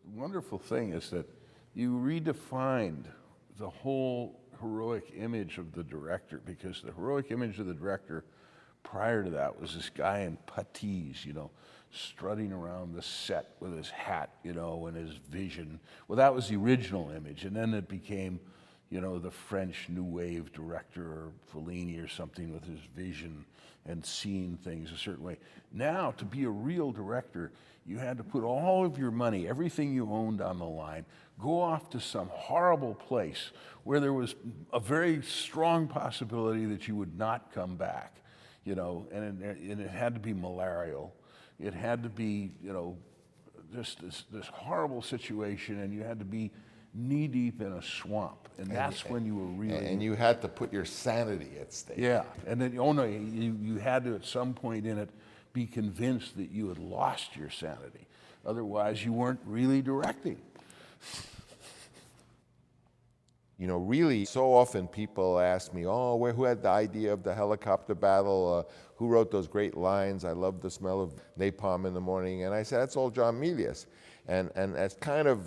the wonderful thing is that you redefined the whole heroic image of the director, because the heroic image of the director prior to that was this guy in puttees, strutting around the set with his hat, and his vision. Well, that was the original image, and then it became, the French New Wave director, or Fellini or something, with his vision and seeing things a certain way. Now, to be a real director, you had to put all of your money, everything you owned, on the line, go off to some horrible place where there was a very strong possibility that you would not come back, and it had to be malarial. It had to be, just this horrible situation, and you had to be knee-deep in a swamp, and that's when you were really... And you had to put your sanity at stake. Yeah, and then, you had to, at some point in it, be convinced that you had lost your sanity. Otherwise, you weren't really directing. Really, so often people ask me, who had the idea of the helicopter battle? Who wrote those great lines? I love the smell of napalm in the morning. And I said, that's all John Milius. And as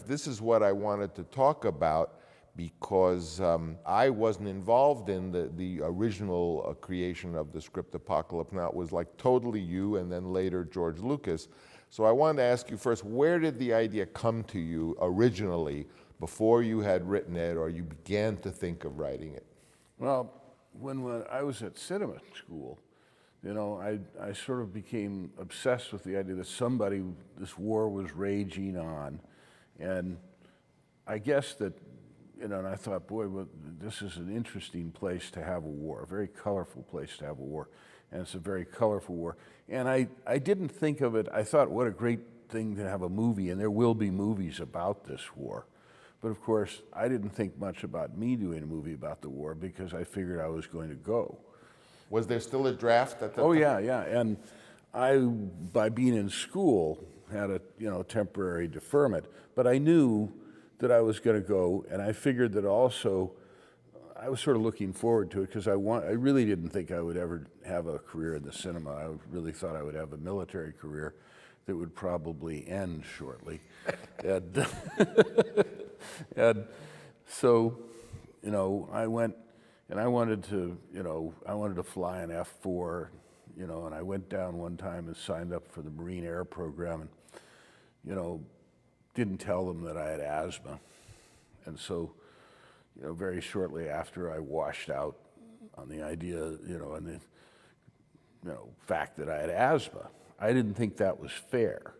this is what I wanted to talk about, because I wasn't involved in the original creation of the script Apocalypse Now. It was like totally you, and then later George Lucas. So I wanted to ask you first, where did the idea come to you originally, before you had written it or you began to think of writing it? Well, when I was at cinema school, I sort of became obsessed with the idea that this war was raging on. And I guess that, and I thought, boy, well, this is an interesting place to have a war, a very colorful place to have a war. And it's a very colorful war. And I didn't think of it, I thought, what a great thing to have a movie, and there will be movies about this war. But of course, I didn't think much about me doing a movie about the war, because I figured I was going to go. Was there still a draft at that time? Oh, yeah. And I, by being in school, had a temporary deferment. But I knew that I was going to go, and I figured that also I was sort of looking forward to it, because I really didn't think I would ever have a career in the cinema. I really thought I would have a military career that would probably end shortly. And so, I went, and I wanted to fly an F-4, and I went down one time and signed up for the Marine Air Program, and, didn't tell them that I had asthma. And so, very shortly after, I washed out on the idea, and the, fact that I had asthma. I didn't think that was fair.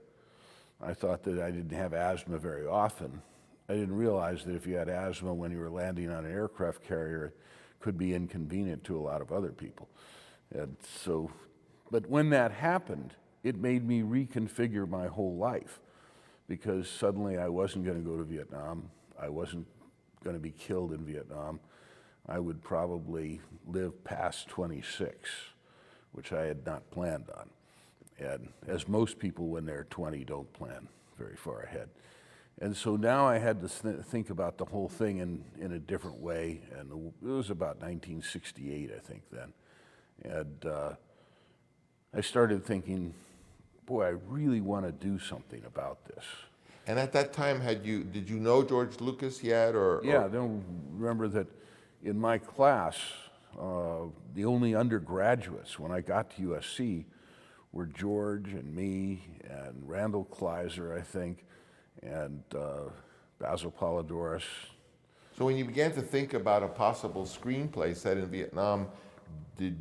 I thought that I didn't have asthma very often. I didn't realize that if you had asthma when you were landing on an aircraft carrier, it could be inconvenient to a lot of other people. And so, but when that happened, it made me reconfigure my whole life, because suddenly I wasn't going to go to Vietnam. I wasn't going to be killed in Vietnam. I would probably live past 26, which I had not planned on. And as most people when they're 20 don't plan very far ahead. And so now I had to think about the whole thing in a different way, and it was about 1968, I think, then. And I started thinking, boy, I really want to do something about this. And at that time, did you know George Lucas yet? Yeah, I don't remember that in my class, the only undergraduates when I got to USC were George and me and Randall Kleiser, I think, and Basil Polidorus. So when you began to think about a possible screenplay set in Vietnam, did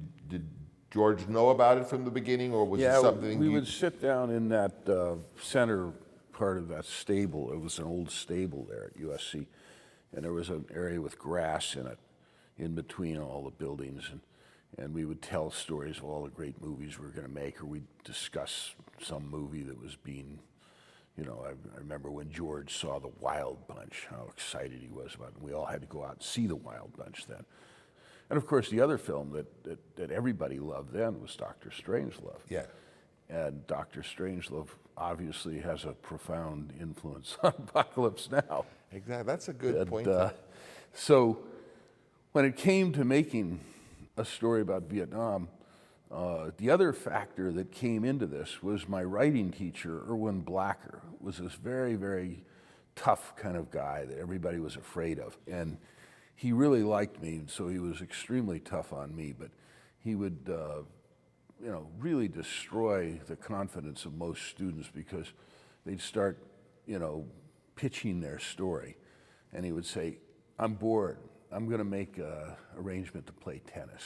George know about it from the beginning, or was it something we would sit down in that center part of that stable. It was an old stable there at USC, and there was an area with grass in it, in between all the buildings, and we would tell stories of all the great movies we were going to make, or we'd discuss some movie that was being, I remember when George saw The Wild Bunch, how excited he was about it. We all had to go out and see The Wild Bunch then. And of course, the other film that everybody loved then was Dr. Strangelove. Yeah. And Dr. Strangelove obviously has a profound influence on Apocalypse Now. Exactly, that's a good point. So when it came to making a story about Vietnam, The other factor that came into this was my writing teacher, Erwin Blacker, was this very, very tough kind of guy that everybody was afraid of. And he really liked me, and so he was extremely tough on me, but he would really destroy the confidence of most students because they'd start, pitching their story. And he would say, I'm bored. I'm going to make an arrangement to play tennis.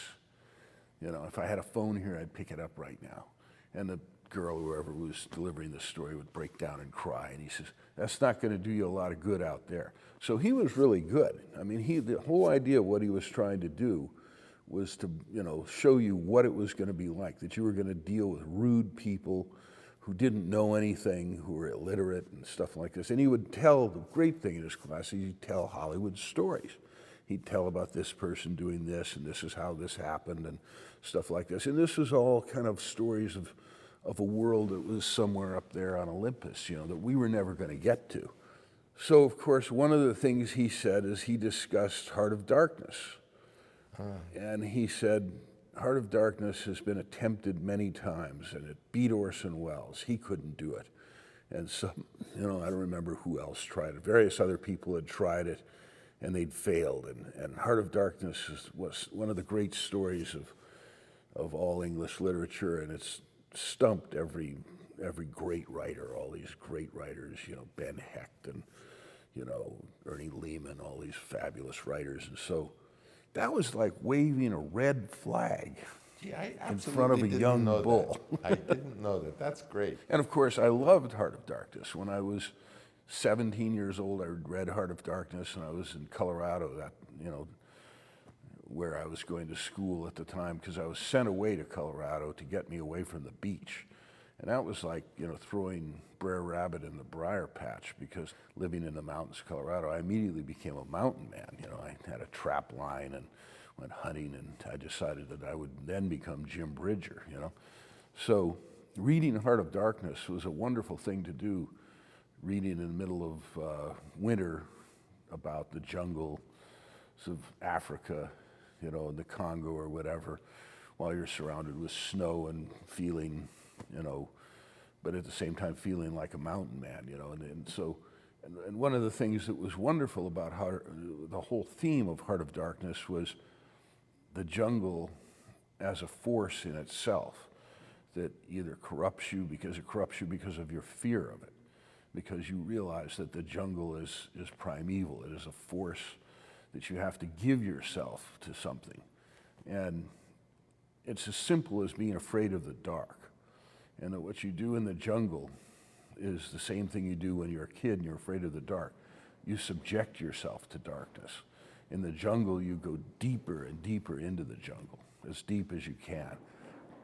If I had a phone here, I'd pick it up right now. And the girl, whoever was delivering the story, would break down and cry. And he says, that's not going to do you a lot of good out there. So he was really good. I mean, the whole idea of what he was trying to do was to, show you what it was going to be like, that you were going to deal with rude people who didn't know anything, who were illiterate and stuff like this. And he would tell, the great thing in his class, he'd tell Hollywood stories. He'd tell about this person doing this, and this is how this happened, and stuff like this. And this was all kind of stories of a world that was somewhere up there on Olympus, that we were never going to get to. So, of course, one of the things he said is he discussed Heart of Darkness. And he said, Heart of Darkness has been attempted many times, and it beat Orson Welles. He couldn't do it. And some, I don't remember who else tried it. Various other people had tried it, and they'd failed. And Heart of Darkness was one of the great stories of all English literature, and it's stumped every great writer, all these great writers, Ben Hecht and, Ernie Lehman, all these fabulous writers. And so that was like waving a red flag in front of a young bull. I didn't know that. That's great. And of course, I loved Heart of Darkness. When I was 17 years old, I read Heart of Darkness, and I was in Colorado, where I was going to school at the time, because I was sent away to Colorado to get me away from the beach. And that was like, throwing Brer Rabbit in the briar patch, because living in the mountains of Colorado, I immediately became a mountain man. I had a trap line and went hunting, and I decided that I would then become Jim Bridger, So reading Heart of Darkness was a wonderful thing to do, reading in the middle of winter about the jungles of Africa, in the Congo or whatever, while you're surrounded with snow and feeling, but at the same time feeling like a mountain man, and one of the things that was wonderful about the whole theme of Heart of Darkness was the jungle as a force in itself that either corrupts you because of your fear of it, because you realize that the jungle is primeval. It is a force that you have to give yourself to something. And it's as simple as being afraid of the dark. And that what you do in the jungle is the same thing you do when you're a kid and you're afraid of the dark. You subject yourself to darkness. In the jungle, you go deeper and deeper into the jungle, as deep as you can.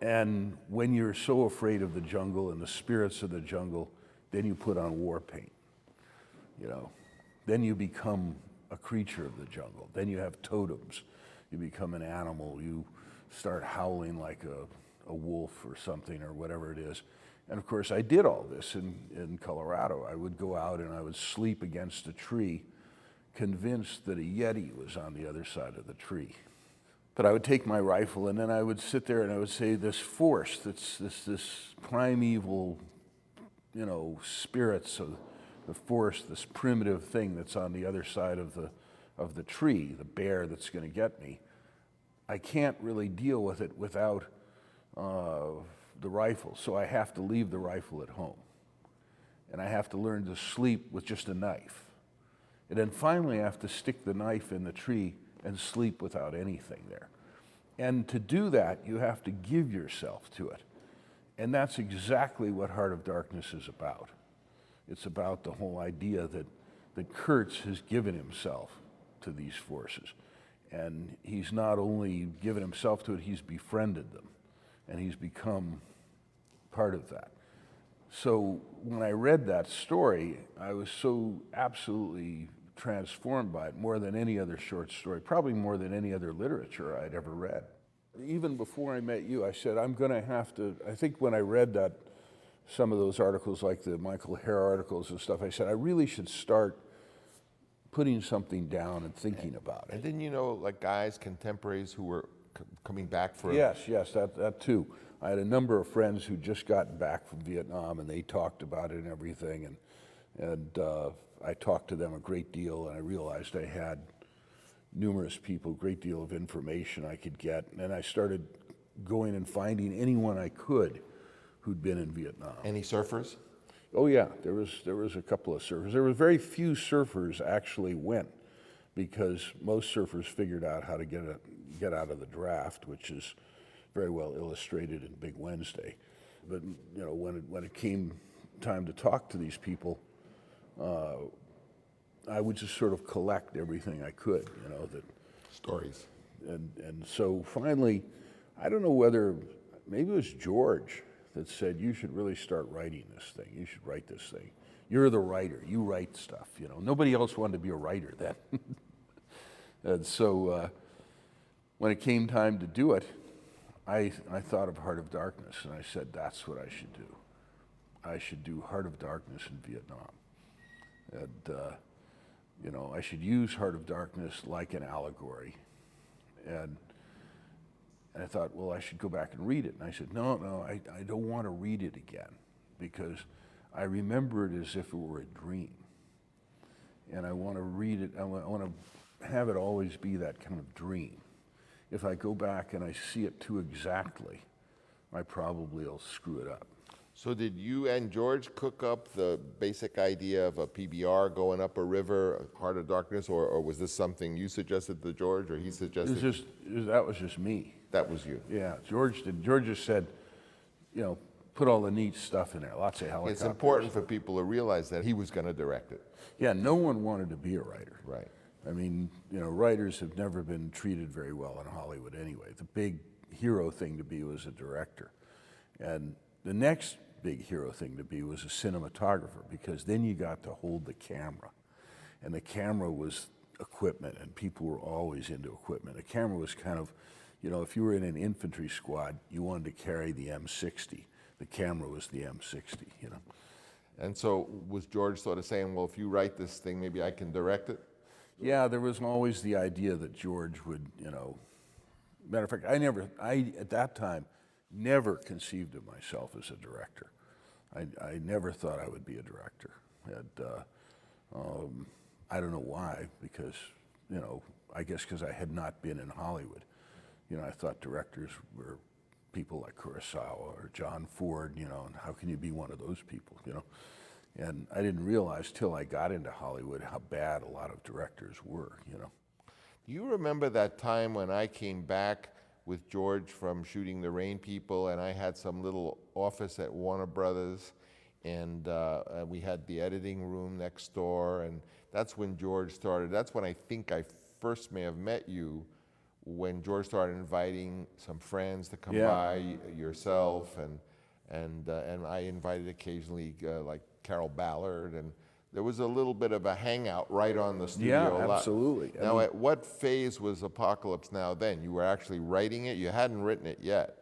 And when you're so afraid of the jungle and the spirits of the jungle, then you put on war paint. Then you become a creature of the jungle. Then you have totems. You become an animal. You start howling like a wolf or something or whatever it is. And of course, I did all this in Colorado. I would go out and I would sleep against a tree, convinced that a Yeti was on the other side of the tree. But I would take my rifle and then I would sit there and I would say, this force, that's this primeval, spirits of the force, this primitive thing that's on the other side of the tree, the bear that's going to get me, I can't really deal with it without the rifle. So I have to leave the rifle at home. And I have to learn to sleep with just a knife. And then finally I have to stick the knife in the tree and sleep without anything there. And to do that, you have to give yourself to it. And that's exactly what Heart of Darkness is about. It's about the whole idea that Kurtz has given himself to these forces. And he's not only given himself to it, he's befriended them. And he's become part of that. So when I read that story, I was so absolutely transformed by it, more than any other short story, probably more than any other literature I'd ever read. Even before I met you, I said, I'm going to have to, I think when I read that, some of those articles, like the Michael Hare articles and stuff, I said, I really should start putting something down and thinking about it. And then, like guys, contemporaries who were coming back for? Yes, that too. I had a number of friends who'd just gotten back from Vietnam, and they talked about it and everything, and I talked to them a great deal, and I realized I had numerous people, a great deal of information I could get, and I started going and finding anyone I could who'd been in Vietnam. Any surfers? Oh yeah, there was a couple of surfers. There were very few surfers actually went, because most surfers figured out how to get out of the draft, which is very well illustrated in Big Wednesday. But you know, when it came time to talk to these people, I would just sort of collect everything I could, you know, that Stories. and so finally, I don't know whether maybe it was George that said, you should really start writing this thing. You should write this thing. You're the writer. You write stuff. You know, nobody else wanted to be a writer then. And so when it came time to do it, I thought of Heart of Darkness, and I said, that's what I should do. I should do Heart of Darkness in Vietnam. And, you know, I should use Heart of Darkness like an allegory. And I thought, well, I should go back and read it. And I said, no, I don't want to read it again, because I remember it as if it were a dream. And I want to read it, I want to have it always be that kind of dream. If I go back and I see it too exactly, I probably will screw it up. So did you and George cook up the basic idea of a PBR going up a river, Heart of Darkness, or was this something you suggested to George, or he suggested? That was just me. That was you. Yeah, George did. George just said, you know, put all the neat stuff in there, lots of helicopters. It's important for people to realize that he was going to direct it. Yeah, no one wanted to be a writer. Right. I mean, you know, writers have never been treated very well in Hollywood anyway. The big hero thing to be was a director. And the next big hero thing to be was a cinematographer, because then you got to hold the camera. And the camera was equipment, and people were always into equipment. The camera was kind of, you know, if you were in an infantry squad, you wanted to carry the M60. The camera was the M60, you know. And so was George sort of saying, well, if you write this thing, maybe I can direct it? Yeah, there was always the idea that George would, you know, matter of fact, I at that time never conceived of myself as a director. I never thought I would be a director. And I don't know why, because, you know, I guess because I had not been in Hollywood. You know, I thought directors were people like Kurosawa or John Ford, you know, and how can you be one of those people, you know? And I didn't realize till I got into Hollywood how bad a lot of directors were, you know. Do you remember that time when I came back with George from shooting The Rain People, and I had some little office at Warner Brothers, and we had the editing room next door, and that's when George started. That's when I think I first may have met you, when George started inviting some friends to come by, yourself, and I invited occasionally like Carol Ballard, and there was a little bit of a hangout right on the studio lot. Yeah, absolutely. Now, at what phase was Apocalypse Now then? You were actually writing it? You hadn't written it yet.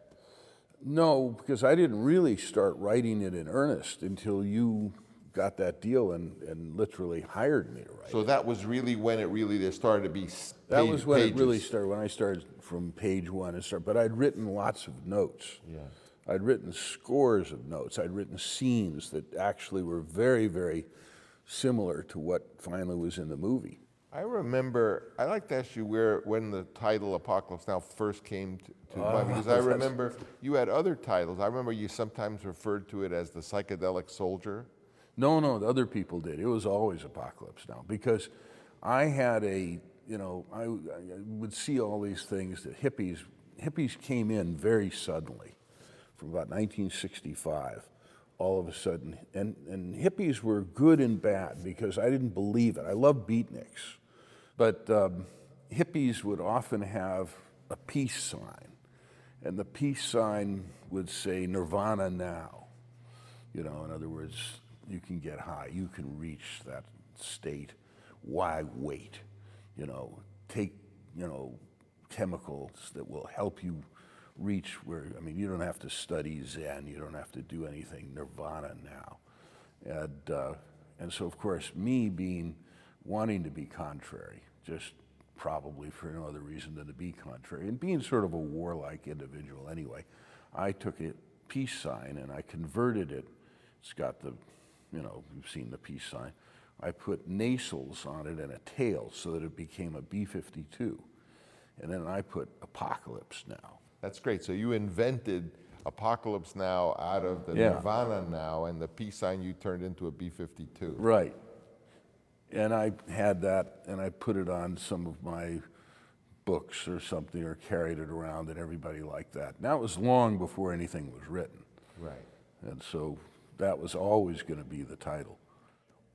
No, because I didn't really start writing it in earnest until you got that deal and literally hired me to write So it. that was really when it really there started to be That was when pages. it really started, when I started from page one. But I'd written lots of notes. Yeah. I'd written scores of notes. I'd written scenes that actually were very, very similar to what finally was in the movie. I remember, I'd like to ask you when the title Apocalypse Now first came to mind, because I remember you had other titles. I remember you sometimes referred to it as the Psychedelic Soldier. No, the other people did. It was always Apocalypse Now, because I had I would see all these things that hippies came in very suddenly from about 1965, all of a sudden. And hippies were good and bad, because I didn't believe it. I love beatniks, but hippies would often have a peace sign, and the peace sign would say Nirvana now. You know, in other words, you can get high, you can reach that state. Why wait? You know, take, you know, chemicals that will help you reach where, I mean, you don't have to study Zen, you don't have to do anything, Nirvana now. And so, of course, me wanting to be contrary, just probably for no other reason than to be contrary. And being sort of a warlike individual anyway, I took a peace sign and I converted it. It's got the, you've seen the peace sign. I put nacelles on it and a tail so that it became a B-52. And then I put Apocalypse Now. That's great. So you invented Apocalypse Now out of the Yeah. Nirvana Now, and the peace sign you turned into a B-52. Right. And I had that, and I put it on some of my books or something, or carried it around, and everybody liked that. And that was long before anything was written. Right. And so that was always going to be the title.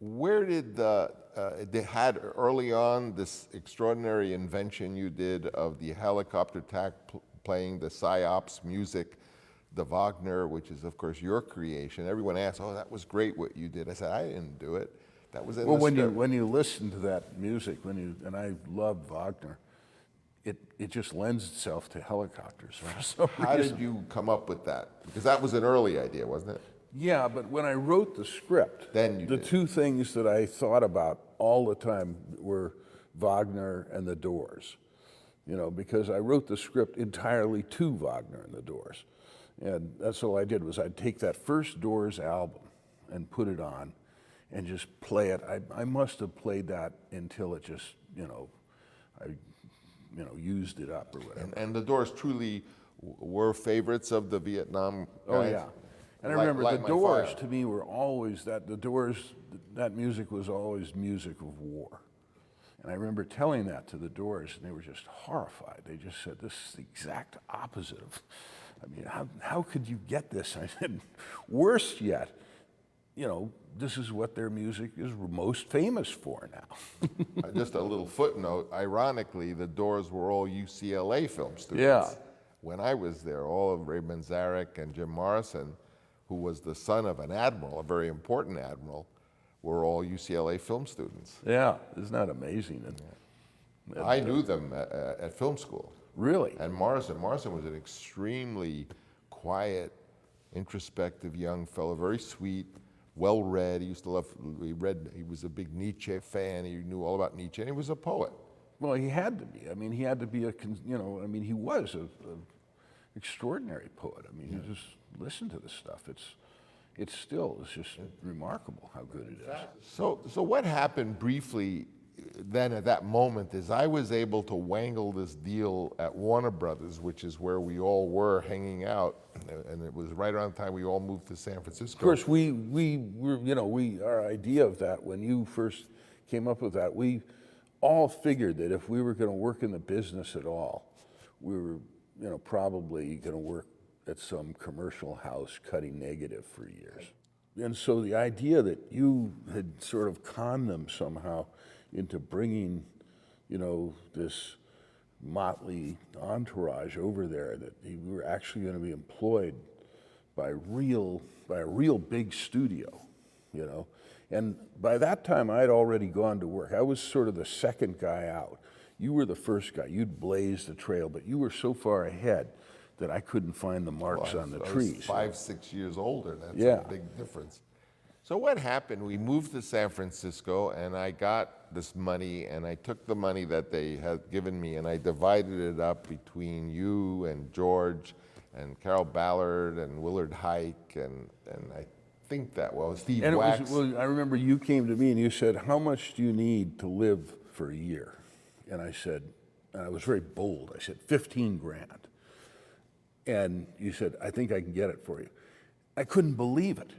Where did they had early on this extraordinary invention you did of the helicopter attack playing the psyops music, the Wagner, which is of course your creation. Everyone asks, "Oh, that was great what you did." I said, "I didn't do it. That was in the script." When you listen to that music, and I love Wagner, it just lends itself to helicopters for some How reason. did you come up with that? Because that was an early idea, wasn't it? Yeah, but when I wrote the script, Then you the did. two things that I thought about all the time were Wagner and the Doors. Because I wrote the script entirely to Wagner and the Doors. And that's all I did was I'd take that first Doors album and put it on and just play it. I must have played that until it just, I used it up or whatever. And the Doors truly were favorites of the Vietnam guys. Oh yeah, and I Light- remember Light the My Doors Fire. to me were always the Doors. That music was always music of war, and I remember telling that to the Doors, and they were just horrified. They just said, "This is the exact opposite of." I mean, how could you get this? I said, "Worse yet, this is what their music is most famous for now." Just a little footnote. Ironically, the Doors were all UCLA film students. Yeah. When I was there, all of Ray Manzarek and Jim Morrison, who was the son of an admiral, a very important admiral, were all UCLA film students. Yeah, isn't that amazing? I knew them at film school. Really? And Morrison was an extremely quiet, introspective young fellow, very sweet, well-read. He was a big Nietzsche fan. He knew all about Nietzsche, and he was a poet. Well, he had to be. I mean, he had to be he was a extraordinary poet. I mean, you just listen to this stuff. It's just remarkable how good it is. So what happened briefly then at that moment is I was able to wangle this deal at Warner Brothers, which is where we all were hanging out, and it was right around the time we all moved to San Francisco. Of course, our idea of that when you first came up with that, we all figured that if we were going to work in the business at all, we were, probably going to work at some commercial house cutting negative for years. And so the idea that you had sort of conned them somehow into bringing, this motley entourage over there, that we were actually going to be employed by a real big studio, And by that time, I had already gone to work. I was sort of the second guy out. You were the first guy. You'd blazed the trail, but you were so far ahead that I couldn't find the marks on the I was trees. 5-6 years older. That's Yeah. a big difference. So what happened? We moved to San Francisco, and I got this money, and I took the money that they had given me, and I divided it up between you and George and Carol Ballard and Willard Hike, and I think that Steve And Wax. I remember you came to me and you said, "How much do you need to live for a year?" And I said, and I was very bold, I said, 15 grand. And you said, "I think I can get it for you." I couldn't believe it.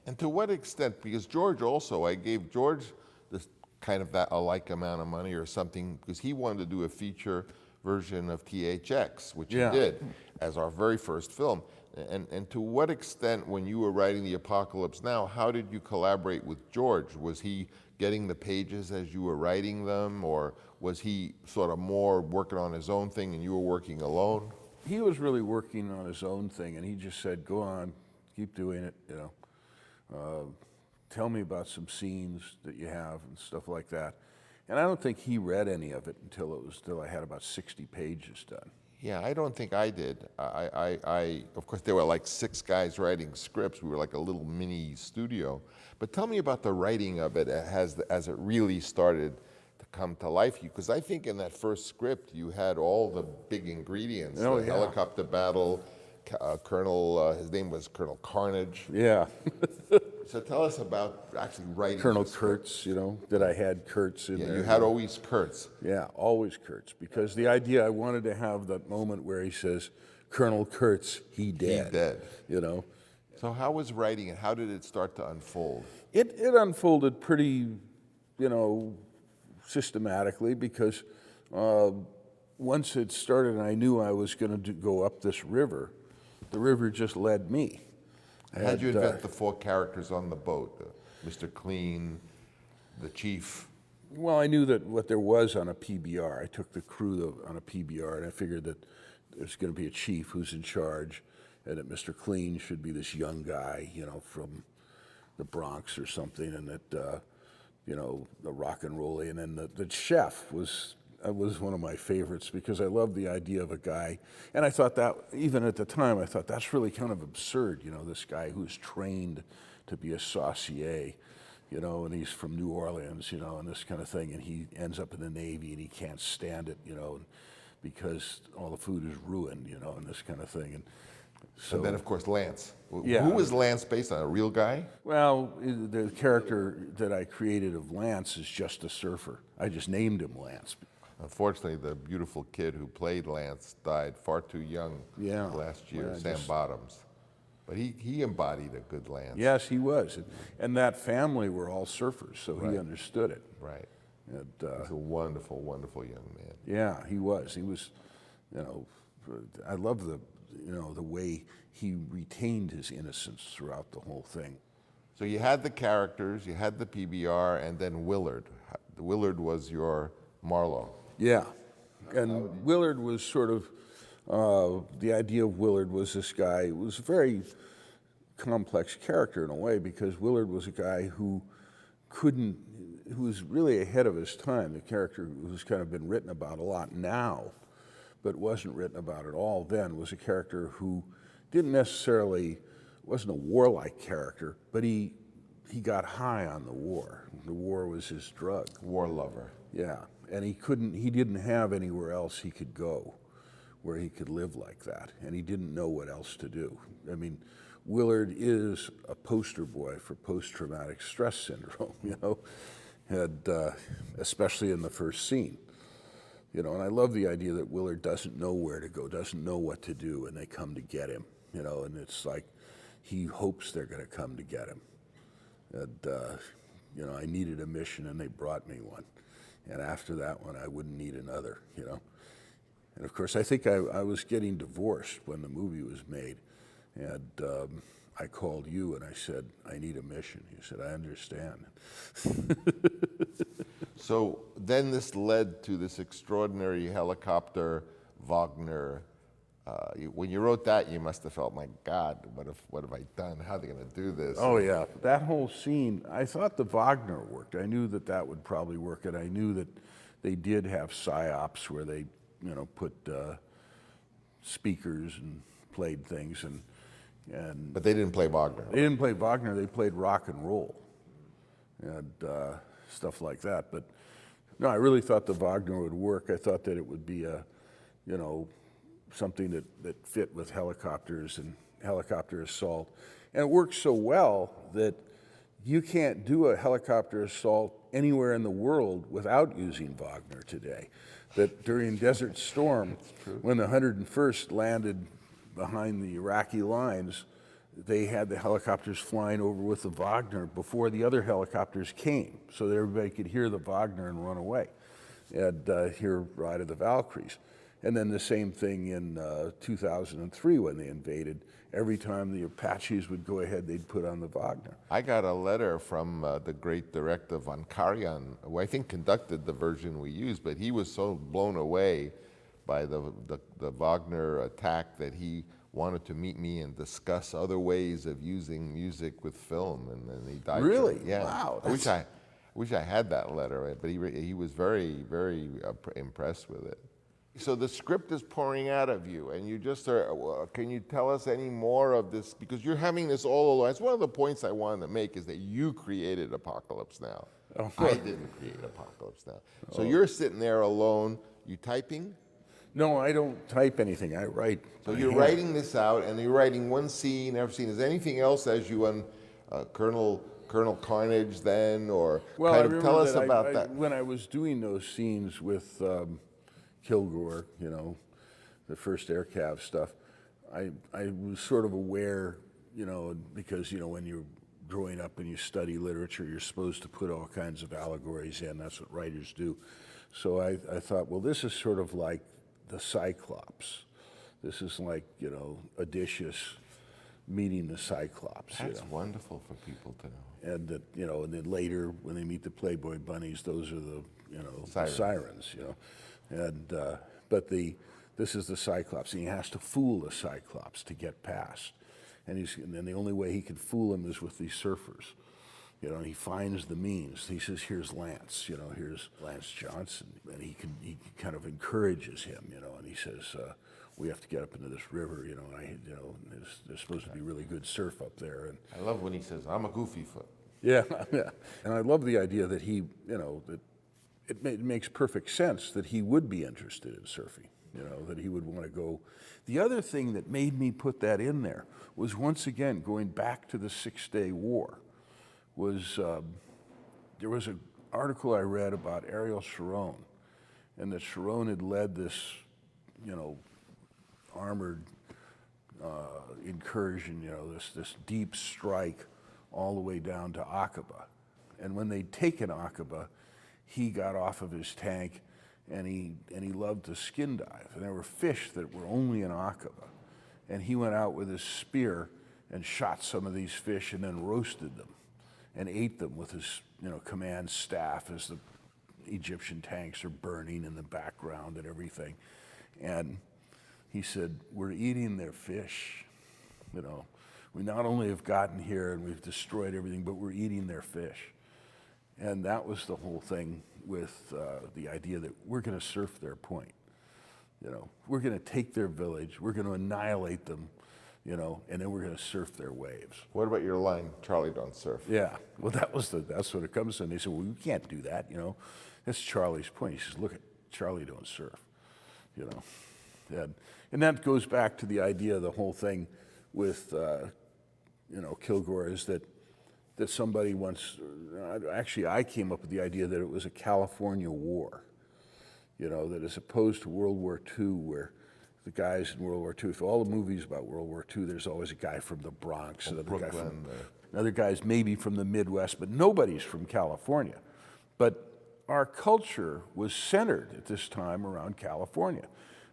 And to what extent? Because George also, I gave George this kind of a like amount of money or something, because he wanted to do a feature version of THX, which Yeah. he did as our very first film. And to what extent, when you were writing The Apocalypse Now, how did you collaborate with George? Was he getting the pages as you were writing them, or was he sort of more working on his own thing and you were working alone? He was really working on his own thing, and he just said, "Go on, keep doing it, tell me about some scenes that you have and stuff like that." And I don't think he read any of it until I had about 60 pages done. Yeah, I don't think I did. Of course, there were like 6 guys writing scripts. We were like a little mini studio. But tell me about the writing of it as it really started to come to life? Because I think in that first script you had all the big ingredients: Oh, the yeah. helicopter battle, Colonel. His name was Colonel Carnage. Yeah. So tell us about actually writing Colonel the script. Kurtz, that I had Kurtz in Yeah, there. you had always Kurtz. Yeah, always Kurtz, because the idea, I wanted to have that moment where he says, Colonel Kurtz, he dead. He dead. You know, So how was writing it? How did it start to unfold? it unfolded pretty, systematically, because once it started and I knew I was going to go up this river, the river just led me. How'd you invent the four characters on the boat? Mr. Clean, the chief. Well, I knew that what there was on a PBR. I took the crew on a PBR, and I figured that there's going to be a chief who's in charge, and that Mr. Clean should be this young guy, from the Bronx or something, and that, the rock and roll. And then the chef was one of my favorites, because I loved the idea of a guy, and I thought that, even at the time, I thought that's really kind of absurd, this guy who's trained to be a saucier, and he's from New Orleans, and this kind of thing, and he ends up in the Navy and he can't stand it, because all the food is ruined, and this kind of thing. And so, And then, of course, Lance. Yeah. Who was Lance based on? A real guy? well, the character that I created of Lance is just a surfer. I just named him Lance. Unfortunately, the beautiful kid who played Lance died far too young Yeah. last year, Yeah, Sam Bottoms. But he embodied a good Lance. Yes, he was. And that family were all surfers, so he understood it. Right. And, He's a wonderful, wonderful young man. yeah, he was. He was, I love the way he retained his innocence throughout the whole thing. So you had the characters, you had the PBR, and then Willard. Willard was your Marlowe. Yeah, and Willard was sort of, the idea of Willard was this guy, it was a very complex character in a way, because Willard was a guy who was really ahead of his time. The character who's kind of been written about a lot now, but wasn't written about at all then, was a character who wasn't a warlike character, but he got high on the war. The war was his drug. War lover. Yeah, and he didn't have anywhere else he could go where he could live like that, and he didn't know what else to do. I mean, Willard is a poster boy for post-traumatic stress syndrome, and especially in the first scene. And I love the idea that Willard doesn't know where to go, doesn't know what to do, and they come to get him, and it's like he hopes they're going to come to get him. And, I needed a mission, and they brought me one. And after that one, I wouldn't need another, And of course, I think I was getting divorced when the movie was made. And I called you and I said, I need a mission. You said, I understand. So then this led to this extraordinary helicopter Wagner. When you wrote that, you must have felt, my God, what have I done? How are they going to do this? Oh, yeah. That whole scene, I thought the Wagner worked. I knew that would probably work, and I knew that they did have psyops where they, put speakers and played things, and But they didn't play Wagner. they didn't play Wagner, they played rock and roll and stuff like that. But no, I really thought the Wagner would work. I thought that it would be something that fit with helicopters and helicopter assault. And it works so well that you can't do a helicopter assault anywhere in the world without using Wagner today. That during Desert Storm, when the 101st landed behind the Iraqi lines, they had the helicopters flying over with the Wagner before the other helicopters came, so that everybody could hear the Wagner and run away and hear Ride of the Valkyries. And then the same thing in 2003 when they invaded. Every time the Apaches would go ahead, they'd put on the Wagner. I got a letter from the great director Von Karajan, who I think conducted the version we used, but he was so blown away by the Wagner attack that he wanted to meet me and discuss other ways of using music with film, and then he died. Really? Yeah. Wow. I wish I had that letter, but he was very, very impressed with it. So the script is pouring out of you, and you just are, can you tell us any more of this? Because you're having this all along. It's one of the points I wanted to make, is that you created Apocalypse Now. I didn't create Apocalypse Now. So you're sitting there alone. You typing? No, I don't type anything. I write. So by you're hand. writing this out, and you're writing one scene, every scene. Is there anything else as you Colonel Carnage then, or Well, kind I of remember tell us that about that? when I was doing those scenes with Kilgore, the first air cav stuff, I was sort of aware, because when you're growing up and you study literature, you're supposed to put all kinds of allegories in. That's what writers do. So I thought, well, this is sort of like the Cyclops. This is like, Odysseus meeting the Cyclops. That's wonderful for people to know. And that, and then later when they meet the Playboy bunnies, those are the, Sirens. sirens, And, this is the Cyclops, and he has to fool the Cyclops to get past. And then the only way he can fool him is with these surfers. And he finds the means. He says, here's Lance, here's Lance Johnson. And he kind of encourages him, and he says, we have to get up into this river, there's supposed to be really good surf up there. And I love when he says, "I'm a goofy foot." yeah, yeah. And I love the idea that he, that it makes perfect sense that he would be interested in surfing, that he would want to go. The other thing that made me put that in there was, once again, going back to the 6-Day War, was there was an article I read about Ariel Sharon, and that Sharon had led this, armored incursion, this deep strike all the way down to Aqaba. And when they'd taken Aqaba, he got off of his tank and he loved to skin dive. And there were fish that were only in Aqaba. And he went out with his spear and shot some of these fish and then roasted them and ate them with his, command staff as the Egyptian tanks are burning in the background and everything. And he said, we're eating their fish. We not only have gotten here and we've destroyed everything, but we're eating their fish. And that was the whole thing with the idea that we're going to surf their point. We're going to take their village, we're going to annihilate them, and then we're going to surf their waves. What about your line, "Charlie don't surf"? Yeah, well, that's what it comes to. And they said, well, we can't do that, That's Charlie's point. He says, look, Charlie don't surf, And that goes back to the idea of the whole thing with, Kilgore, is that somebody once, actually I came up with the idea that it was a California war, that as opposed to World War II, where the guys in World War II, if all the movies about World War II, there's always a guy from the Bronx, another guy's maybe from the Midwest, but nobody's from California. But our culture was centered at this time around California.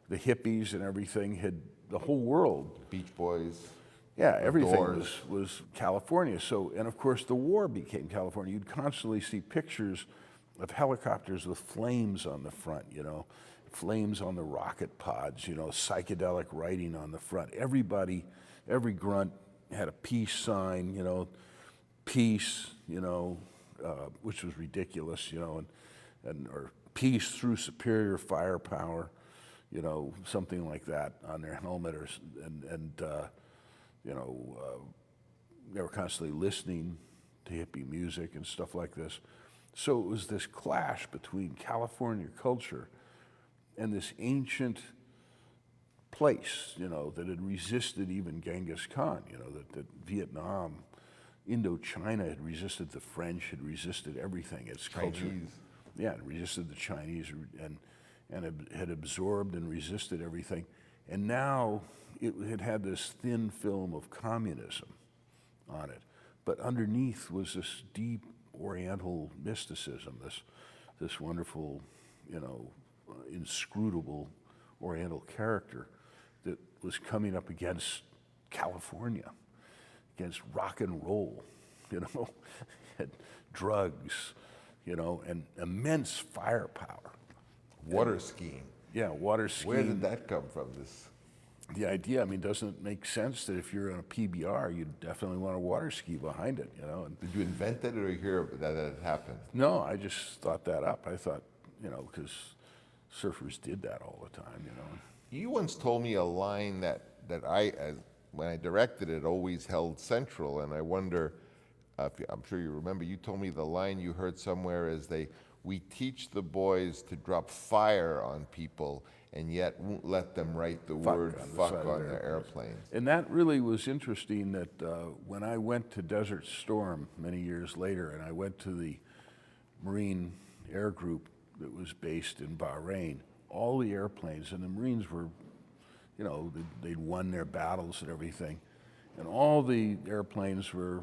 The hippies and everything the whole world. Beach Boys. Yeah, everything Doors. was California. So, and of course the war became California. You'd constantly see pictures of helicopters with flames on the front, flames on the rocket pods, psychedelic writing on the front. Everybody, every grunt had a peace sign, peace, which was ridiculous, or peace through superior firepower, something like that on their helmet, they were constantly listening to hippie music and stuff like this. So it was this clash between California culture and this ancient place, that had resisted even Genghis Khan, that Vietnam, Indochina had resisted the French, had resisted everything. Its culture. Chinese. Yeah, it resisted the Chinese and had absorbed and resisted everything. And now it had this thin film of communism on it. But underneath was this deep Oriental mysticism, this wonderful, inscrutable Oriental character that was coming up against California, against rock and roll, and drugs, and immense firepower. Water skiing. Yeah, water skiing. Where did that come from? The idea, doesn't it make sense that if you're on a PBR, you definitely want a water ski behind it, And Did you invent it, or hear that it happened? no, I just thought that up. I thought, because surfers did that all the time, You once told me a line that when I directed it, always held central, and I wonder, I'm sure you remember, you told me the line you heard somewhere is we teach the boys to drop fire on people and yet won't let them write the word on the fuck side of on their their airplanes. And that really was interesting that when I went to Desert Storm many years later, and I went to the Marine Air Group that was based in Bahrain, all the airplanes, and the Marines were, you know, they'd won their battles and everything, and all the airplanes were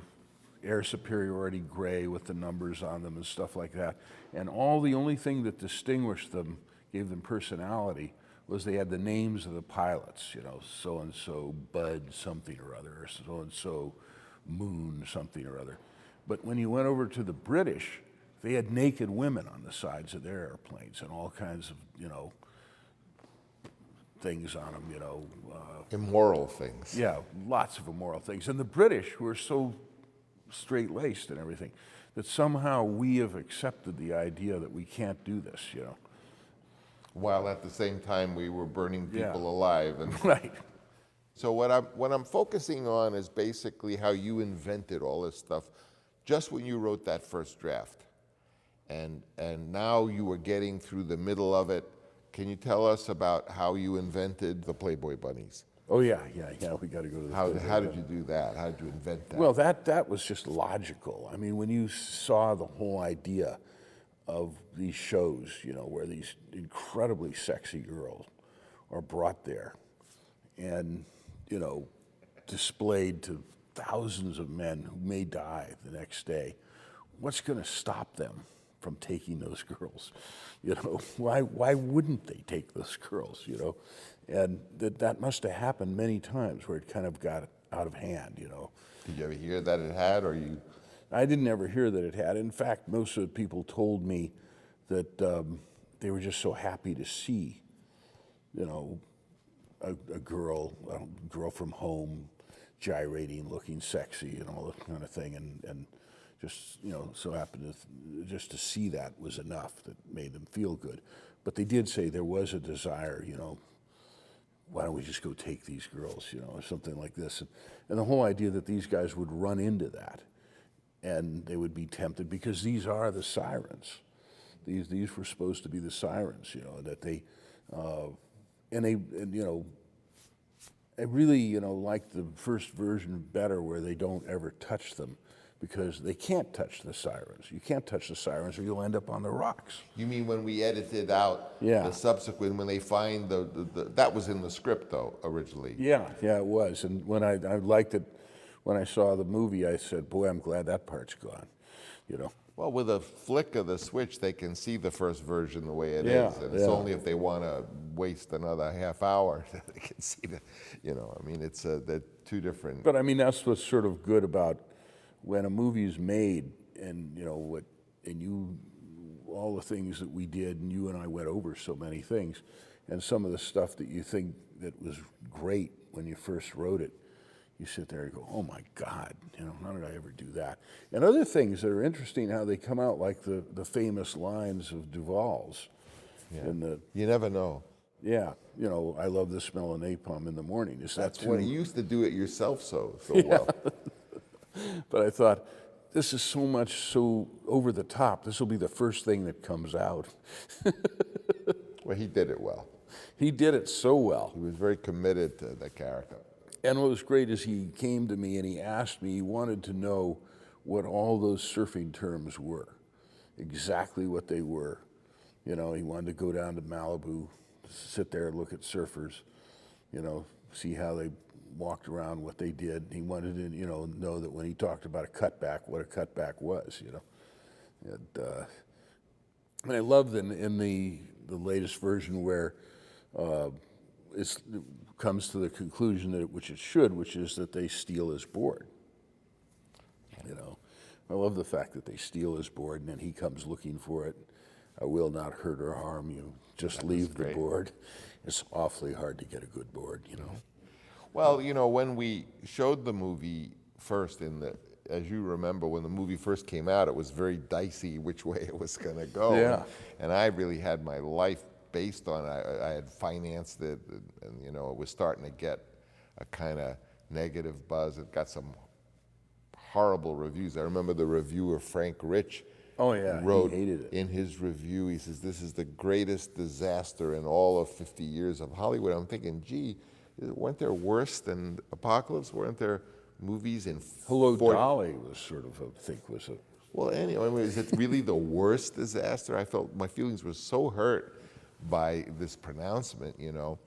air superiority gray with the numbers on them and stuff like that. And the only thing that distinguished them, gave them personality, was they had the names of the pilots, you know, so-and-so Bud something or other, or so-and-so Moon something or other. But when you went over to the British, they had naked women on the sides of their airplanes and all kinds of, you know, things on them, you know. Immoral things. Yeah, lots of immoral things. And the British were so straight-laced and everything that somehow we have accepted the idea that we can't do this, you know. While at the same time we were burning Yeah. people alive. And Right. so what I'm focusing on is basically how you invented all this stuff just when you wrote that first draft. And now you were getting through the middle of it. Can you tell us about how you invented the Playboy bunnies? Oh yeah, we got to go to the How did you do that? How did you invent that? Well, that was just logical. I mean, when you saw the whole idea of these shows, you know, where these incredibly sexy girls are brought there and, you know, displayed to thousands of men who may die the next day, what's going to stop them from taking those girls? You know, why wouldn't they take those girls, you know? And that must have happened many times where it kind of got out of hand, you know. Did you ever hear that it had, or you? I didn't ever hear that it had. In fact, most of the people told me that they were just so happy to see, you know, a girl from home, gyrating, looking sexy, and all that kind of thing, and just, you know, so happened just to see that was enough that made them feel good. But they did say there was a desire, you know, why don't we just go take these girls, you know, or something like this. And the whole idea that these guys would run into that and they would be tempted, because these are the sirens. These were supposed to be the sirens, you know, that they, you know, I really, you know, like the first version better where they don't ever touch them, because they can't touch the sirens. You can't touch the sirens or you'll end up on the rocks. You mean when we edited out the subsequent, when they find that was in the script though, originally? Yeah, it was. And when I liked it, when I saw the movie, I said, boy, I'm glad that part's gone, you know. Well, with a flick of the switch, they can see the first version the way it is. And it's only if they want to waste another half hour that they can see the, you know, I mean, it's they're two different. But I mean, that's what's sort of good about when a movie's made, and you know all the things that we did, and you and I went over so many things, and some of the stuff that you think that was great when you first wrote it, you sit there and go, oh my God, you know, how did I ever do that? And other things that are interesting, how they come out, like the famous lines of Duvall's. Yeah. You never know. Yeah, you know, I love the smell of napalm in the morning. Is that too? When you used to do it yourself so well. But I thought, this is so over the top. This will be the first thing that comes out. Well, he did it well. He did it so well. He was very committed to the character. And what was great is he came to me and he asked me, he wanted to know what all those surfing terms were, exactly what they were. You know, he wanted to go down to Malibu, sit there and look at surfers, you know, see how they walked around, what they did. He wanted to, you know that when he talked about a cutback, what a cutback was, you know. And I love in the latest version where it comes to the conclusion that which is that they steal his board. You know, I love the fact that they steal his board and then he comes looking for it. I will not hurt or harm you. Just leave the board. It's awfully hard to get a good board, you know. Well, you know, when we showed the movie first as you remember, when the movie first came out, it was very dicey which way it was going to go. Yeah. And I really had my life based on it. I had financed it, and you know, it was starting to get a kind of negative buzz. It got some horrible reviews. I remember the reviewer Frank Rich Oh yeah, wrote he hated it. in his review, he says, "This is the greatest disaster in all of 50 years of Hollywood." I'm thinking, gee, weren't there worse than Apocalypse? Weren't there movies in Hello, Dolly was sort of, I think, was a... Well, anyway, is it really the worst disaster? I felt my feelings were so hurt by this pronouncement, you know.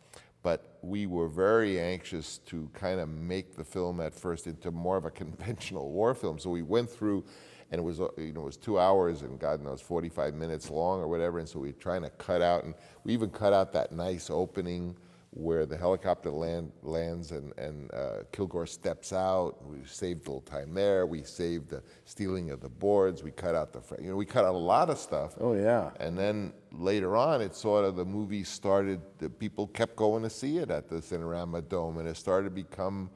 But we were very anxious to kind of make the film at first into more of a conventional war film. So we went through, and it was, it was 2 hours and God knows 45 minutes long or whatever. And so we were trying to cut out, and we even cut out that nice opening where the helicopter lands and Kilgore steps out. We saved a little time there. We saved the stealing of the boards. We cut out we cut out a lot of stuff. Oh yeah. And then later on, it sort of, the movie started, the people kept going to see it at the Cinerama Dome, and it started to become,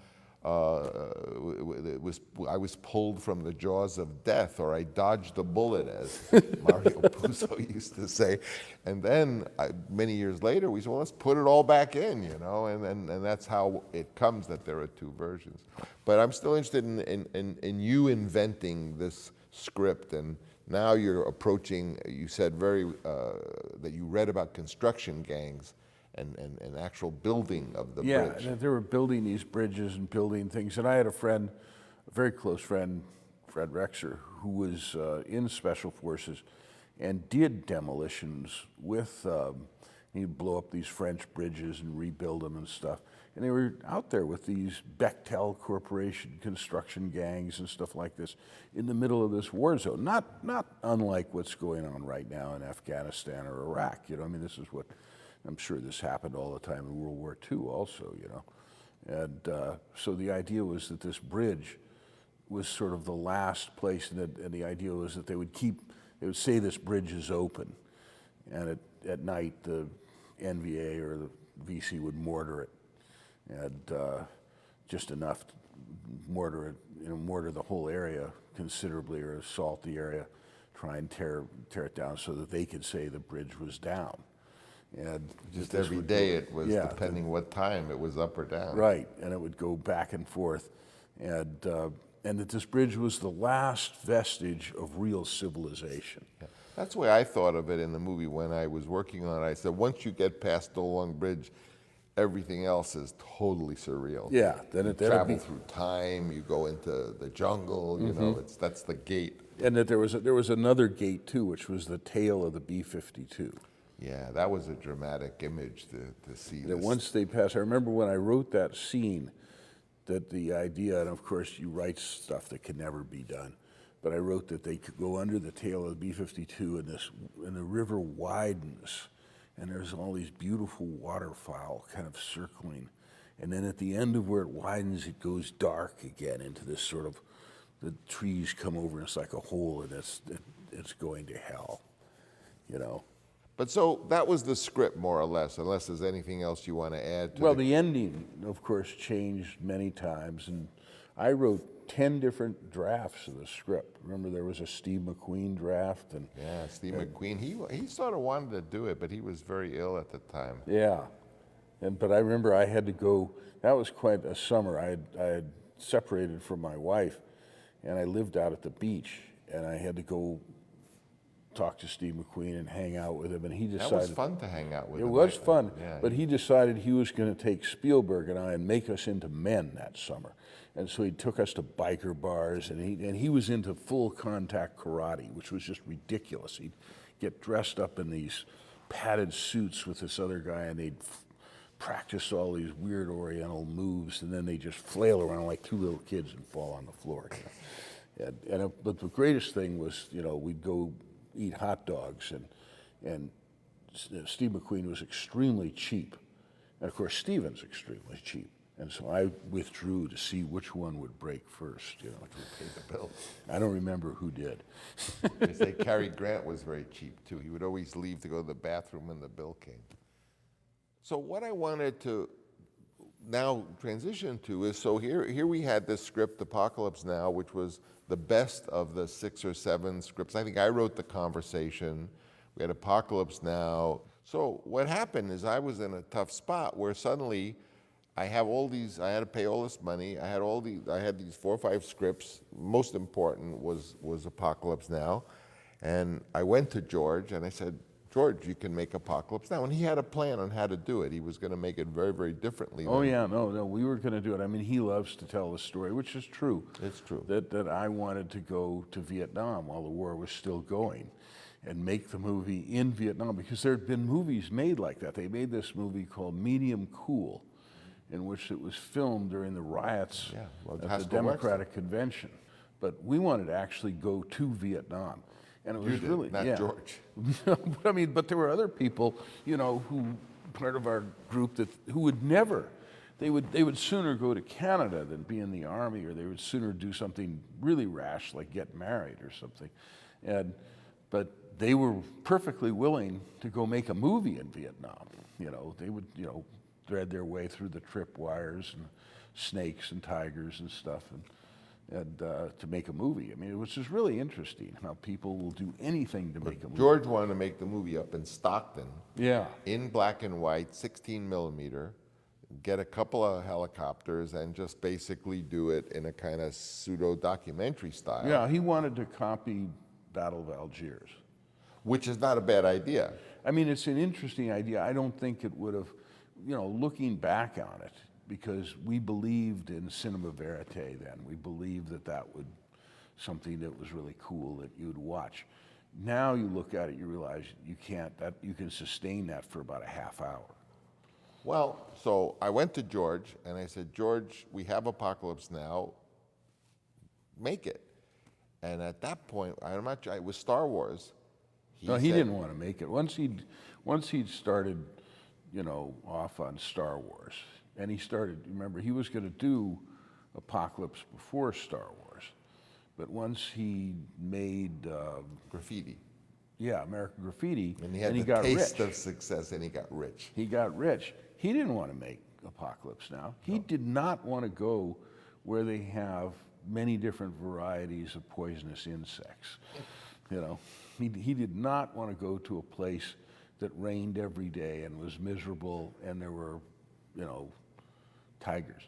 I was pulled from the jaws of death, or I dodged a bullet, as Mario Puzo used to say. And then many years later, we said, well, let's put it all back in, you know, and that's how it comes that there are two versions. But I'm still interested in you inventing this script, and now you're approaching, you said that you read about construction gangs and actual building of the bridge. Yeah, they were building these bridges and building things. And I had a friend, a very close friend, Fred Rexer, who was in Special Forces and did demolitions with, he'd blow up these French bridges and rebuild them and stuff. And they were out there with these Bechtel Corporation construction gangs and stuff like this in the middle of this war zone. Not unlike what's going on right now in Afghanistan or Iraq. You know, I mean, this is what, I'm sure this happened all the time in World War II also, you know. And so the idea was that this bridge was sort of the last place, and the idea was that they would say this bridge is open, and at night the NVA or the VC would mortar it, and just enough to mortar it, you know, mortar the whole area considerably, or assault the area, try and tear it down so that they could say the bridge was down. And just every day it was, depending what time it was up or down. Right, and it would go back and forth. And that this bridge was the last vestige of real civilization. Yeah. That's the way I thought of it in the movie when I was working on it. I said, once you get past the Long Bridge, everything else is totally surreal. Yeah, then you travel through time, you go into the jungle, you know, that's the gate. And that there was another gate too, which was the tail of the B-52. Yeah, that was a dramatic image to see. That once they pass, I remember when I wrote that scene, that the idea, and of course you write stuff that can never be done, but I wrote that they could go under the tail of the B-52 and the river widens, and there's all these beautiful waterfowl kind of circling, and then at the end of where it widens, it goes dark again into this sort of, the trees come over and it's like a hole, and it's going to hell, you know. But so that was the script, more or less, unless there's anything else you want to add to Well, the ending, of course, changed many times, and I wrote 10 different drafts of the script. Remember, there was a Steve McQueen draft, and yeah, Steve McQueen. He sort of wanted to do it, but he was very ill at the time. Yeah, but I remember I had to go. That was quite a summer. I had separated from my wife, and I lived out at the beach, and I had to go talk to Steve McQueen and hang out with him, and he decided... That was fun to hang out with him. It was fun, yeah. But he decided he was going to take Spielberg and I and make us into men that summer. And so he took us to biker bars, and he was into full contact karate, which was just ridiculous. He'd get dressed up in these padded suits with this other guy, and they'd practice all these weird oriental moves, and then they just flail around like two little kids and fall on the floor. You know? But the greatest thing was, you know, we'd go eat hot dogs, and Steve McQueen was extremely cheap, and of course Steven's extremely cheap, and so I withdrew to see which one would break first. You know, who paid the bill. I don't remember who did. They say Cary Grant was very cheap too. He would always leave to go to the bathroom when the bill came. So what I wanted to now transition to is, so here we had this script, Apocalypse Now, which was the best of the 6 or 7 scripts. I think I wrote The Conversation. We had Apocalypse Now. So what happened is I was in a tough spot where suddenly I have all these, I had to pay all this money. I had these 4 or 5 scripts. Most important was Apocalypse Now. And I went to George and I said, George, you can make Apocalypse Now. And he had a plan on how to do it. He was going to make it very, very differently. Oh yeah, no, we were going to do it. I mean, he loves to tell the story, which is true. It's true. That I wanted to go to Vietnam while the war was still going and make the movie in Vietnam, because there had been movies made like that. They made this movie called Medium Cool, in which it was filmed during the riots at the Democratic Convention. But we wanted to actually go to Vietnam. And it was really, not George. But I mean, but there were other people, you know, who, part of our group, who would never, they would sooner go to Canada than be in the army, or they would sooner do something really rash like get married or something. But they were perfectly willing to go make a movie in Vietnam. You know, they would, you know, thread their way through the tripwires and snakes and tigers and stuff, and to make a movie. I mean, it was just really interesting how people will do anything to make a movie. George wanted to make the movie up in Stockton. Yeah. In black and white, 16 millimeter, get a couple of helicopters and just basically do it in a kind of pseudo-documentary style. Yeah, he wanted to copy Battle of Algiers. Which is not a bad idea. I mean, it's an interesting idea. I don't think it would have, you know, looking back on it, because we believed in cinema verite then. We believed that would something that was really cool that you'd watch. Now you look at it, you realize you can't, that you can sustain that for about a half hour. Well, so I went to George and I said, George, we have Apocalypse Now, make it. And at that point, I'm not sure, it was Star Wars. He didn't want to make it. Once he'd started, you know, off on Star Wars, and he started, remember, he was going to do Apocalypse before Star Wars, but once he made Graffiti. Yeah, American Graffiti, and he had the got taste rich. of success, and he got rich. He got rich. He didn't want to make Apocalypse Now. He did not want to go where they have many different varieties of poisonous insects. You know, he did not want to go to a place that rained every day and was miserable, and there were, you know, tigers.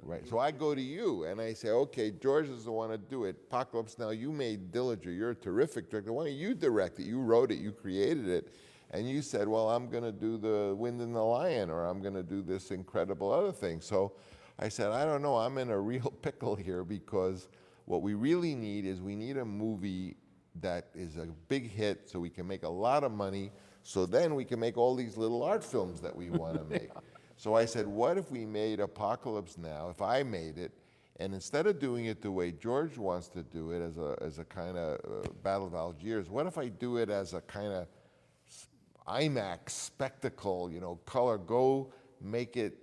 Right. So I go to you and I say, okay, George is the one to do it. Apocalypse Now, you made Dillinger. You're a terrific director. Why don't you direct it? You wrote it. You created it. And you said, well, I'm going to do The Wind and the Lion, or I'm going to do this incredible other thing. So I said, I don't know. I'm in a real pickle here, because what we really need is we need a movie that is a big hit so we can make a lot of money, so then we can make all these little art films that we want to make. So I said, what if we made Apocalypse Now, if I made it, and instead of doing it the way George wants to do it, as a kind of Battle of Algiers, what if I do it as a kind of IMAX spectacle, you know, color, go make it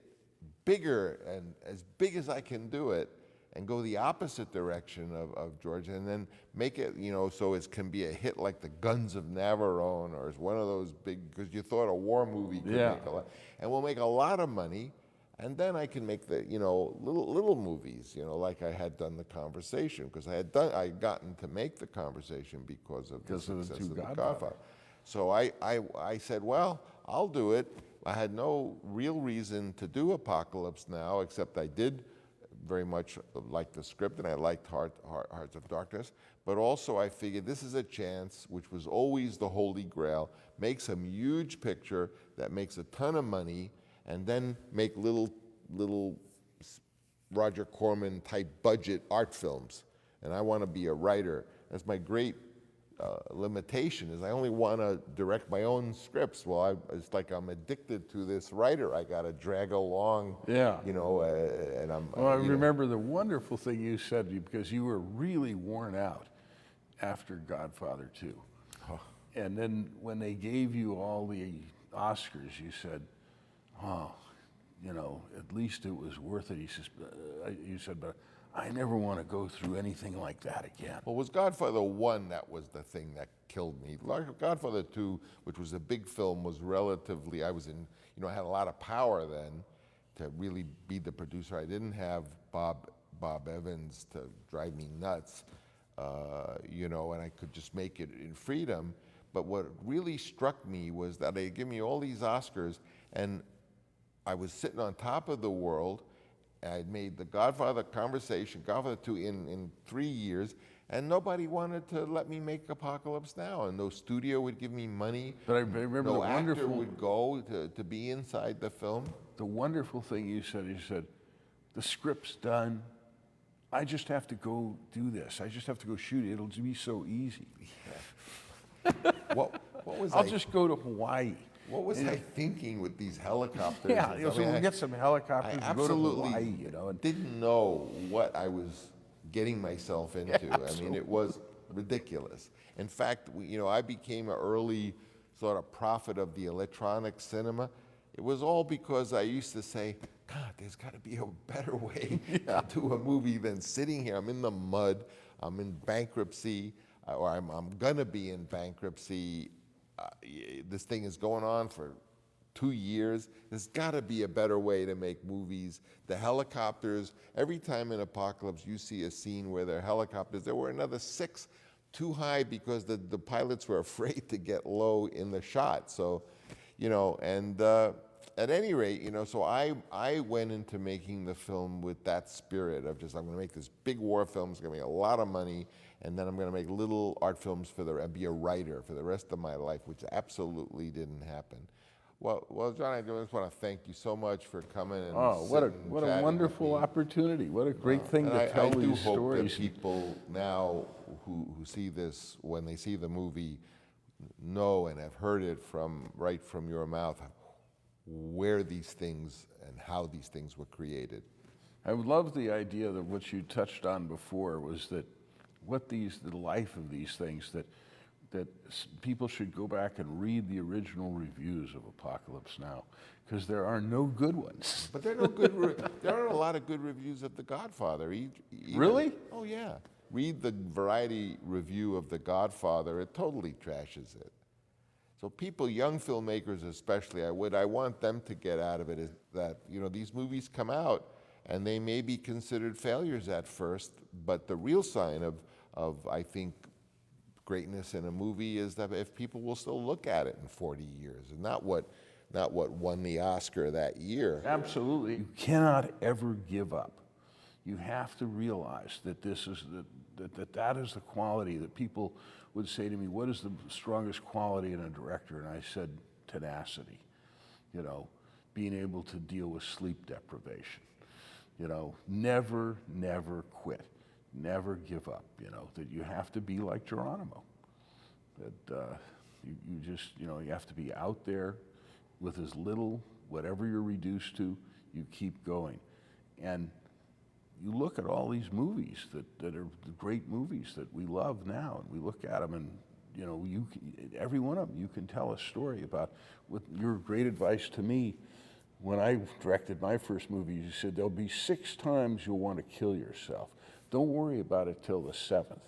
bigger and as big as I can do it, and go the opposite direction of George, and then make it, you know, so it can be a hit like The Guns of Navarone, or it's one of those big, because you thought a war movie could make a lot, and we'll make a lot of money, and then I can make the, you know, little movies, you know, like I had done The Conversation, because I had gotten to make The Conversation because of the success of The Godfather. So I said, well, I'll do it. I had no real reason to do Apocalypse Now, except I did very much like the script, and I liked Hearts of Darkness, but also I figured this is a chance, which was always the holy grail, make some huge picture that makes a ton of money, and then make little Roger Corman type budget art films. And I want to be a writer. That's my great limitation, is I only want to direct my own scripts. Well, it's like I'm addicted to this writer I got to drag along, you know, and I'm... Well, I remember the wonderful thing you said, because you were really worn out after Godfather 2. Oh. And then when they gave you all the Oscars, you said, oh, you know, at least it was worth it. You said, but I never want to go through anything like that again. Well, it was Godfather 1 that was the thing that killed me. Godfather 2, which was a big film, was relatively, I was in, you know, I had a lot of power then to really be the producer. I didn't have Bob Evans to drive me nuts, you know, and I could just make it in freedom. But what really struck me was that they give me all these Oscars, and I was sitting on top of the world. I'd made The Godfather conversation, Godfather 2 in 3 years, and nobody wanted to let me make Apocalypse Now, and no studio would give me money. But I remember no the actor wonderful, would go to be inside the film. the wonderful thing you said, the script's done. I just have to go do this. I just have to go shoot it. It'll be so easy. What was I'll just go to Hawaii. What was I thinking with these helicopters? Yeah, so we'll get some helicopters I and go to absolutely Hawaii, and didn't know what I was getting myself into. I mean, it was ridiculous. In fact, I became an early sort of prophet of the electronic cinema. It was all because I used to say, God, there's got to be a better way to do a movie than sitting here. I'm in the mud. I'm in bankruptcy, or I'm going to be in bankruptcy. This thing is going on for 2 years. There's got to be a better way to make movies. The helicopters, every time in Apocalypse you see a scene where there are helicopters, there were another 6 too high because the pilots were afraid to get low in the shot. So, at any rate, so I went into making the film with that spirit of just, I'm going to make this big war film, it's going to make a lot of money, and then I'm going to make little art films and be a writer for the rest of my life, which absolutely didn't happen. Well, John, I just want to thank you so much for coming and what a wonderful opportunity! What a great thing to tell these stories. I do hope that people now who see this, when they see the movie, know and have heard it right from your mouth where these things and how these things were created. I would love the idea that what you touched on before was that the life of these things, that people should go back and read the original reviews of Apocalypse Now, because there are no good ones. But there are no good. There aren't a lot of good reviews of The Godfather. Either. Really? Oh yeah. Read the Variety review of The Godfather. It totally trashes it. So people, young filmmakers especially, I want them to get out of it is that these movies come out and they may be considered failures at first, but the real sign of I think greatness in a movie is that if people will still look at it in 40 years, and not what won the Oscar that year. Absolutely, you cannot ever give up. You have to realize that that is the quality that people would say to me, what is the strongest quality in a director? And I said, tenacity. Being able to deal with sleep deprivation. Never quit. Never give up. That you have to be like Geronimo. That you just, you have to be out there with as little, whatever you're reduced to, you keep going. And you look at all these movies that are the great movies that we love now, and we look at them, and every one of them you can tell a story about. With your great advice to me, when I directed my first movie, you said there'll be 6 times you'll want to kill yourself. Don't worry about it till the 7th.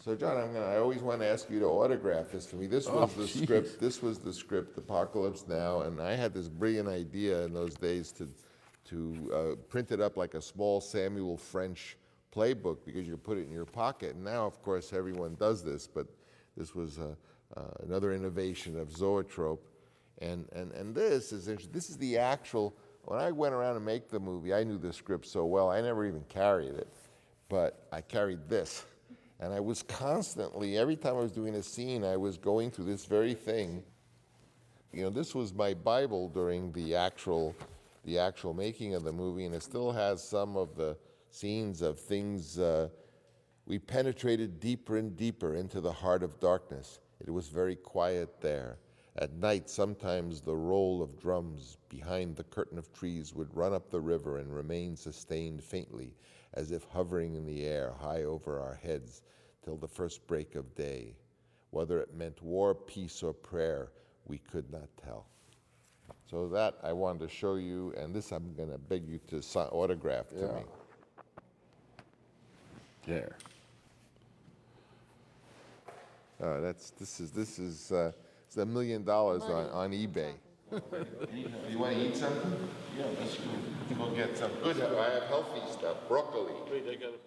So John, I always want to ask you to autograph this for me. This was the script. This was the script, Apocalypse Now, and I had this brilliant idea in those days to print it up like a small Samuel French playbook, because you put it in your pocket. And now, of course, everyone does this, but this was another innovation of Zoetrope. And this is interesting. This is the actual. When I went around to make the movie, I knew the script so well, I never even carried it, but I carried this. And I was constantly, every time I was doing a scene, I was going through this very thing. This was my Bible during the actual making of the movie, and it still has some of the scenes of things. We penetrated deeper and deeper into the heart of darkness. It was very quiet there. At night, sometimes the roll of drums behind the curtain of trees would run up the river and remain sustained faintly, as if hovering in the air high over our heads till the first break of day. Whether it meant war, peace, or prayer, we could not tell. So that I wanted to show you, and this I'm going to beg you to autograph to me. There. This is $1 million on eBay. You want to eat something? Yeah, let's go. Go get some good. I have healthy stuff. Broccoli. Wait, I got it.